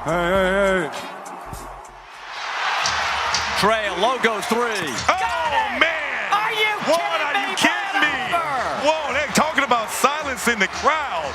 Hey. Trae, a logo three. Oh, man. Are you kidding me? Whoa, they're talking about silencing the crowd.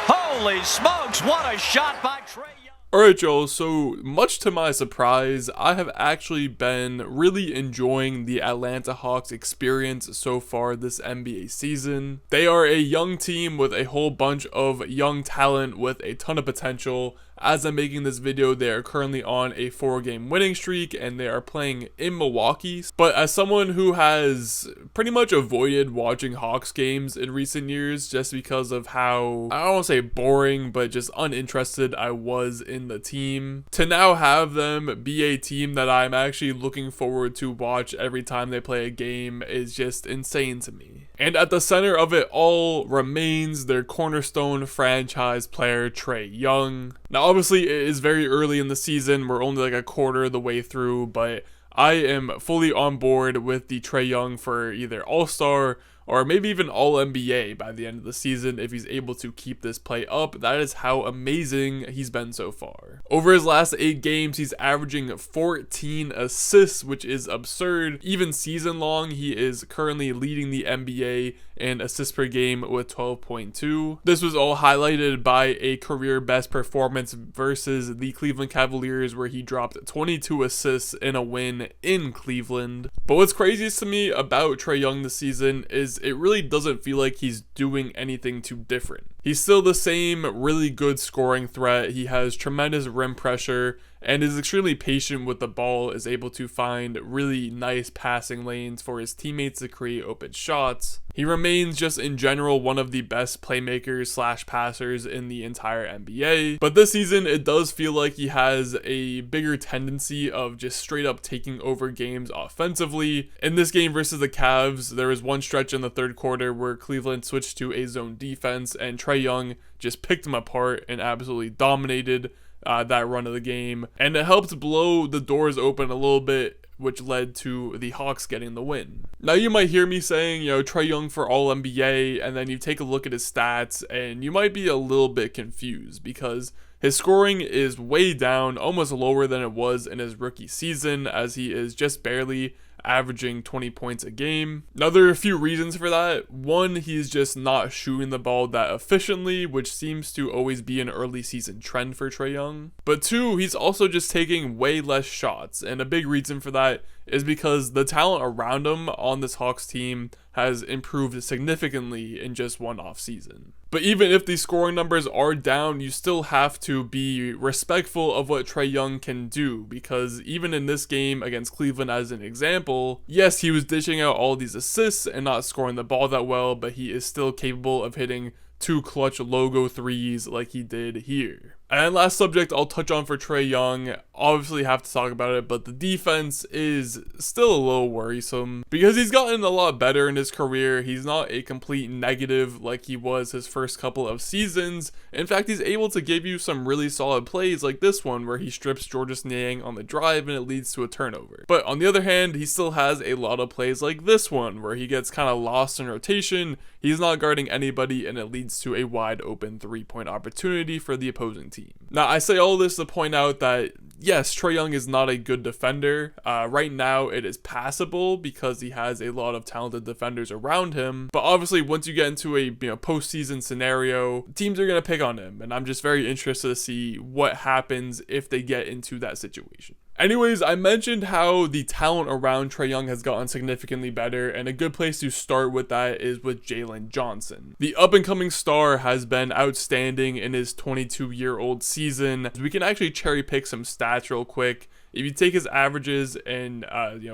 Holy smokes, what a shot by Trae Young. Alright y'all, so much to my surprise, I have actually been really enjoying the Atlanta Hawks experience so far this NBA season. They are a young team with a whole bunch of young talent with a ton of potential. As I'm making this video, they are currently on a 4-game winning streak and they are playing in Milwaukee. But as someone who has pretty much avoided watching Hawks games in recent years just because of how, I don't want to say boring, but just uninterested I was in the team, to now have them be a team that I'm actually looking forward to watch every time they play a game is just insane to me. And at the center of it all remains their cornerstone franchise player, Trae Young. Now, obviously, it is very early in the season. We're only like a quarter of the way through, but I am fully on board with the Trae Young for either All-Star or maybe even All-NBA by the end of the season if he's able to keep this play up. That is how amazing he's been so far. Over his last 8 games, he's averaging 14 assists, which is absurd. Even season long, he is currently leading the NBA in assists per game with 12.2. This was all highlighted by a career best performance versus the Cleveland Cavaliers where he dropped 22 assists in a win in Cleveland. But what's craziest to me about Trae Young this season is it really doesn't feel like he's doing anything too different. He's still the same really good scoring threat. He has tremendous rim pressure and is extremely patient with the ball, is able to find really nice passing lanes for his teammates to create open shots. He remains just in general one of the best playmakers / passers in the entire NBA. But this season, it does feel like he has a bigger tendency of just straight up taking over games offensively. In this game versus the Cavs, there was one stretch in the third quarter where Cleveland switched to a zone defense and Trae Young just picked him apart and absolutely dominated that run of the game, and it helped blow the doors open a little bit, which led to the Hawks getting the win. Now you might hear me saying, Trae Young for All-NBA, and then you take a look at his stats and you might be a little bit confused because his scoring is way down, almost lower than it was in his rookie season, as he is just barely averaging 20 points a game. Now there are a few reasons for that. One, he's just not shooting the ball that efficiently, which seems to always be an early season trend for Trae Young. But 2, he's also just taking way less shots, and a big reason for that is because the talent around him on this Hawks team has improved significantly in just one offseason. But even if the scoring numbers are down, you still have to be respectful of what Trae Young can do, because even in this game against Cleveland as an example, yes, he was dishing out all these assists and not scoring the ball that well, but he is still capable of hitting 2 clutch logo threes like he did here. And last subject I'll touch on for Trae Young, obviously have to talk about it, but the defense is still a little worrisome because he's gotten a lot better in his career. He's not a complete negative like he was his first couple of seasons. In fact, he's able to give you some really solid plays like this one where he strips Georges Niang on the drive and it leads to a turnover. But on the other hand, he still has a lot of plays like this one where he gets kind of lost in rotation, he's not guarding anybody, and it leads to a wide open 3-point opportunity for the opposing team. Now, I say all this to point out that yes, Trae Young is not a good defender. Right now, it is passable because he has a lot of talented defenders around him. But obviously, once you get into a postseason scenario, teams are going to pick on him. And I'm just very interested to see what happens if they get into that situation. Anyways, I mentioned how the talent around Trae Young has gotten significantly better, and a good place to start with that is with Jalen Johnson. The up-and-coming star has been outstanding in his 22-year-old season. We can actually cherry pick some stats real quick. If you take his averages and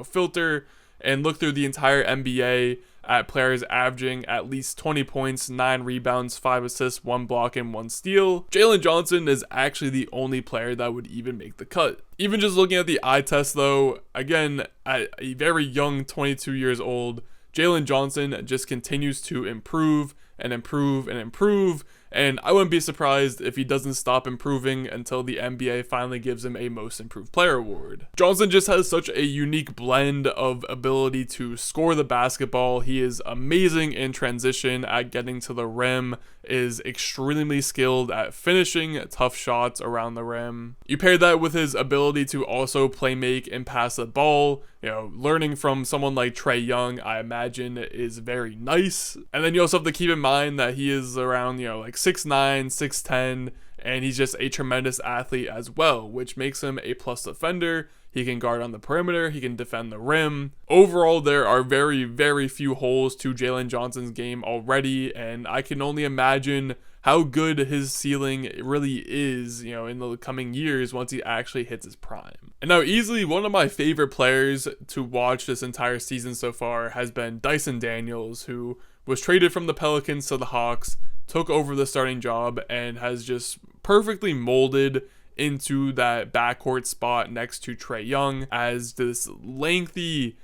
filter and look through the entire NBA at players averaging at least 20 points, 9 rebounds, 5 assists, 1 block, and 1 steal, Jalen Johnson is actually the only player that would even make the cut. Even just looking at the eye test though, again, at a very young 22 years old, Jalen Johnson just continues to improve and improve and improve, and I wouldn't be surprised if he doesn't stop improving until the NBA finally gives him a Most Improved Player award. Johnson just has such a unique blend of ability to score the basketball. He is amazing in transition at getting to the rim, is extremely skilled at finishing tough shots around the rim. You pair that with his ability to also play make and pass the ball, learning from someone like Trae Young, I imagine, is very nice. And then you also have to keep in mind that he is around, like 6'9", 6'10", and he's just a tremendous athlete as well, which makes him a plus defender. He can guard on the perimeter, he can defend the rim. Overall, there are very, very few holes to Jalen Johnson's game already, and I can only imagine how good his ceiling really is, in the coming years once he actually hits his prime. And now easily one of my favorite players to watch this entire season so far has been Dyson Daniels, who was traded from the Pelicans to the Hawks, took over the starting job, and has just perfectly molded into that backcourt spot next to Trae Young as this lengthy,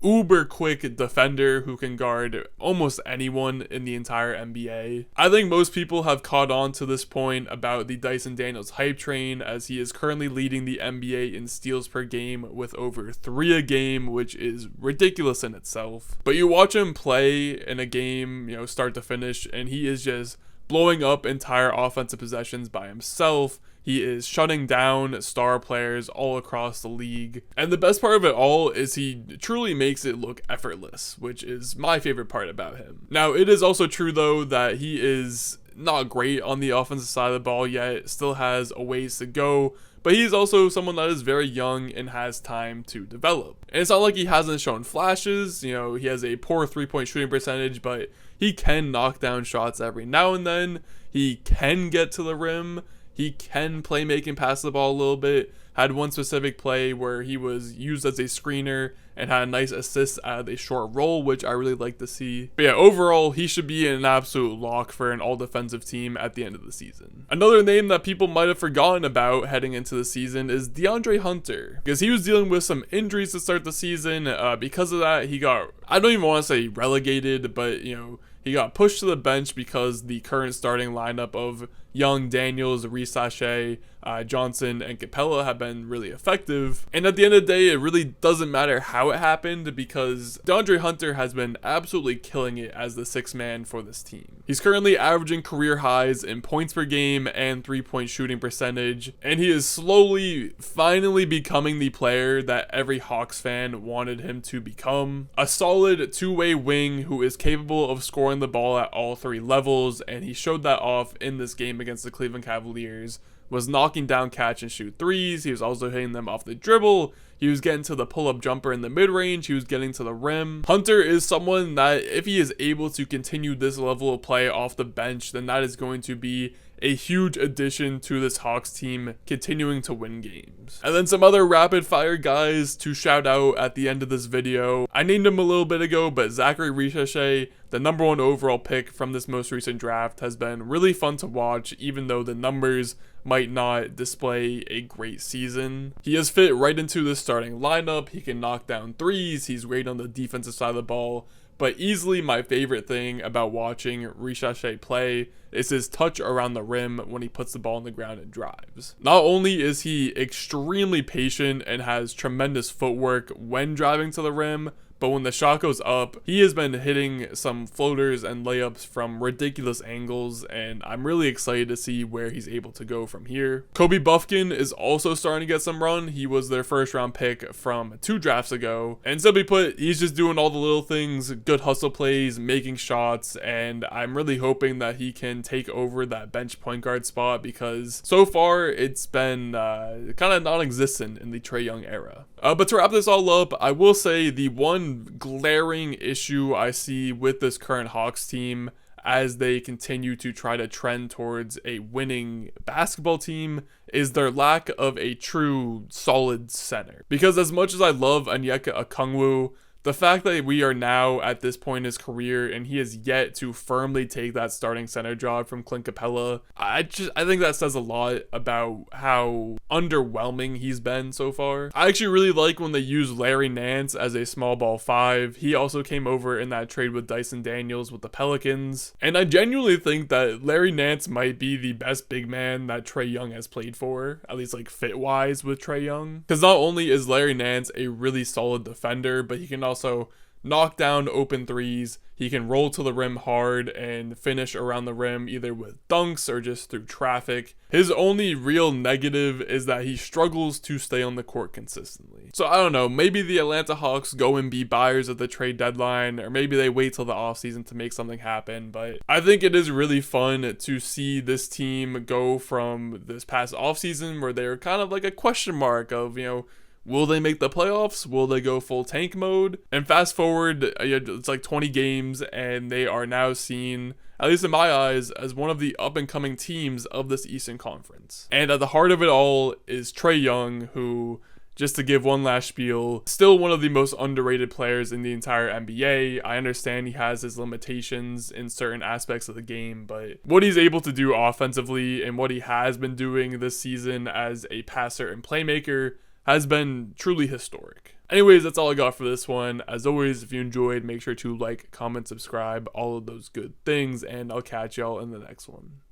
uber quick defender who can guard almost anyone in the entire NBA. I think most people have caught on to this point about the Dyson Daniels hype train, as he is currently leading the NBA in steals per game with over 3 a game, which is ridiculous in itself. But you watch him play in a game, start to finish, and he is just blowing up entire offensive possessions by himself. He is shutting down star players all across the league. And the best part of it all is he truly makes it look effortless, which is my favorite part about him. Now, it is also true, though, that he is not great on the offensive side of the ball yet, still has a ways to go, but he's also someone that is very young and has time to develop. And it's not like he hasn't shown flashes, he has a poor 3-point shooting percentage, but he can knock down shots every now and then. He can get to the rim. He can play make and pass the ball a little bit. Had one specific play where he was used as a screener and had a nice assist out of a short roll, which I really like to see. But yeah, overall, he should be an absolute lock for an all-defensive team at the end of the season. Another name that people might have forgotten about heading into the season is DeAndre Hunter, because he was dealing with some injuries to start the season. Because of that, he got, I don't even want to say relegated, but he got pushed to the bench because the current starting lineup of Young, Daniels, Risashe, Johnson, and Capella have been really effective. And at the end of the day, it really doesn't matter how it happened, because DeAndre Hunter has been absolutely killing it as the 6th man for this team. He's currently averaging career highs in points per game and 3-point shooting percentage, and he is slowly, finally becoming the player that every Hawks fan wanted him to become. A solid two-way wing who is capable of scoring the ball at all 3 levels, and he showed that off in this game against the Cleveland Cavaliers. Was knocking down catch and shoot threes. He was also hitting them off the dribble. He was getting to the pull-up jumper in the mid-range. He was getting to the rim. Hunter is someone that, if he is able to continue this level of play off the bench, then that is going to be a huge addition to this Hawks team continuing to win games. And then some other rapid fire guys to shout out at the end of this video. I named him a little bit ago, but Zachary Risashe, the number 1 overall pick from this most recent draft, has been really fun to watch, even though the numbers might not display a great season. He has fit right into the starting lineup. He can knock down threes. He's great on the defensive side of the ball. But easily my favorite thing about watching Risashe play is his touch around the rim when he puts the ball on the ground and drives. Not only is he extremely patient and has tremendous footwork when driving to the rim, but when the shot goes up, he has been hitting some floaters and layups from ridiculous angles, and I'm really excited to see where he's able to go from here. Kobe Buffkin is also starting to get some run. He was their 1st round pick from 2 drafts ago, and simply put, he's just doing all the little things, good hustle plays, making shots, and I'm really hoping that he can take over that bench point guard spot, because so far it's been kind of non-existent in the Trae Young era. But to wrap this all up, I will say the one glaring issue I see with this current Hawks team as they continue to try to trend towards a winning basketball team is their lack of a true solid center. Because as much as I love Onyeka Okongwu, the fact that we are now at this point in his career and he has yet to firmly take that starting center job from Clint Capella, I think that says a lot about how underwhelming he's been so far. I actually really like when they use Larry Nance as a small ball 5. He also came over in that trade with Dyson Daniels with the Pelicans. And I genuinely think that Larry Nance might be the best big man that Trae Young has played for, at least like fit wise with Trae Young. Because not only is Larry Nance a really solid defender, but he can also knock down open threes. He can roll to the rim hard and finish around the rim either with dunks or just through traffic. His only real negative is that he struggles to stay on the court consistently. So I don't know, maybe the Atlanta Hawks go and be buyers at the trade deadline, or maybe they wait till the offseason to make something happen. But I think it is really fun to see this team go from this past offseason where they're kind of like a question mark of, will they make the playoffs? Will they go full tank mode? And fast forward, it's like 20 games, and they are now seen, at least in my eyes, as one of the up-and-coming teams of this Eastern Conference. And at the heart of it all is Trae Young, who, just to give one last spiel, still one of the most underrated players in the entire NBA. I understand he has his limitations in certain aspects of the game, but what he's able to do offensively and what he has been doing this season as a passer and playmaker has been truly historic. Anyways, that's all I got for this one. As always, if you enjoyed, make sure to like, comment, subscribe, all of those good things, and I'll catch y'all in the next one.